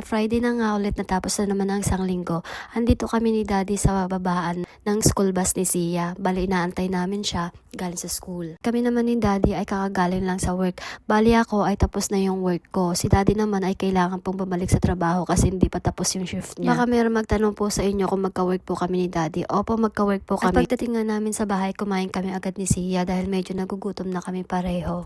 Friday na nga ulit, natapos na naman ang isang linggo. Andito kami ni Daddy sa babaan ng school bus ni Sia. Bali, inaantay namin siya galing sa school. Kami naman ni Daddy ay kakagaling lang sa work. Bali, ako ay tapos na yung work ko. Si Daddy naman ay kailangan pong bumalik sa trabaho kasi hindi pa tapos yung shift niya. Baka meron magtanong po sa inyo kung magka-work po kami ni Daddy. Opo, magka-work po kami. At pagdating nga namin sa bahay, kumain kami agad ni Sia dahil medyo nagugutom na kami pareho.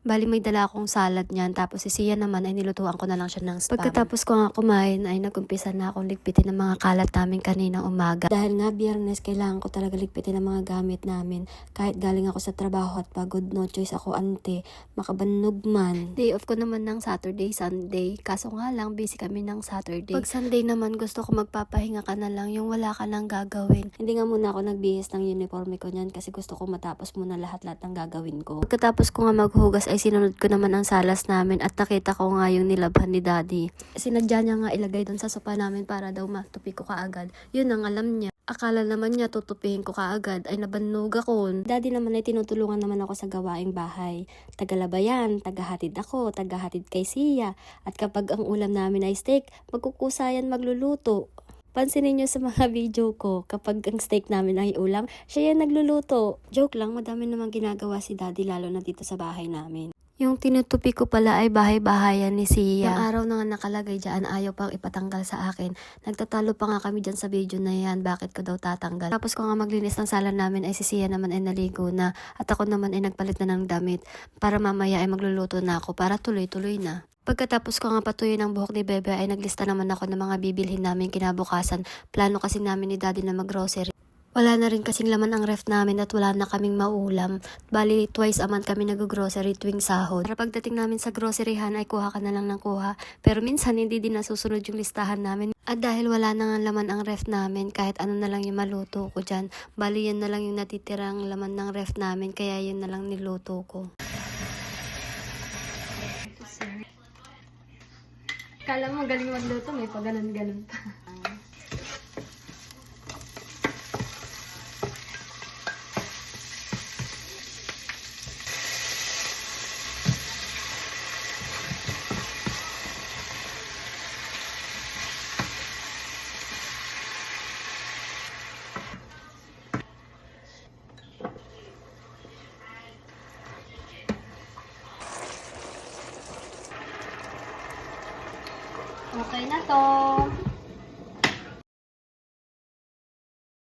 Bali, may dala akong salad niyan. Tapos si Sia naman ay nilutuan ko na lang siya ng spam. Pagkatapos ko nga kumain ay nagumpisa na akong ligpitin ng mga kalat namin kaninang umaga. Dahil nga Biyernes, kailangan ko talaga ligpitin ng mga gamit namin. Kahit galing ako sa trabaho at pagod, no choice ako ante. Makabanog man. Day off ko naman ng Saturday, Sunday. Kaso nga lang, busy kami ng Saturday. Pag Sunday naman, gusto ko magpapahinga ka na lang yung wala ka nang gagawin. Hindi nga muna ako nagbihis ng uniforme ko niyan kasi gusto ko matapos muna lahat-lahat ng gagawin ko. Pagkatapos ko nga maghugas ay sinunod ko naman ang salas namin at nakita ko nga yung nilabhan ni Daddy. Sinadya niya nga ilagay doon sa sopa namin para daw matupi ko kaagad. Yun ang alam niya. Akala naman niya tutupihin ko kaagad ay nabannog ako. Daddy naman ay tinutulungan naman ako sa gawaing bahay. Tagalabayan, tagahatid ako, tagahatid kay Sia. At kapag ang ulam namin ay steak, magkukusayan magluluto. Pansinin nyo sa mga video ko, kapag ang steak namin ay ulam, siya yan nagluluto. Joke lang, madami namang ginagawa si Daddy lalo na dito sa bahay namin. Yung tinutupi ko pala ay bahay-bahayan ni Sia. Yung araw na nga nakalagay dyan, ayaw pang ipatanggal sa akin. Nagtatalo pa nga kami dyan sa video na yan, bakit ko daw tatanggal. Tapos ko nga maglinis ng sala namin ay si Sia naman ay naligo na. At ako naman ay nagpalit na ng damit para mamaya ay magluluto na ako para tuloy-tuloy na. Pagkatapos ko nga patuyin ang buhok ni Bebe ay naglista naman ako ng mga bibilhin namin kinabukasan. Plano kasi namin ni Daddy na mag-grocery. Wala na rin kasing laman ang ref namin at wala na kaming maulam. Bali, twice a month kami nag-grocery tuwing sahod. Para pagdating namin sa groceryhan ay kuha ka na lang ng kuha. Pero minsan hindi din nasusunod yung listahan namin. At dahil wala na nga laman ang ref namin, kahit ano na lang yung maluto ko dyan. Bali, yan na lang yung natitirang laman ng ref namin, kaya yun na lang niluto ko. Kala mo galing magluto, may pa ganun-ganun pa. Okay na to.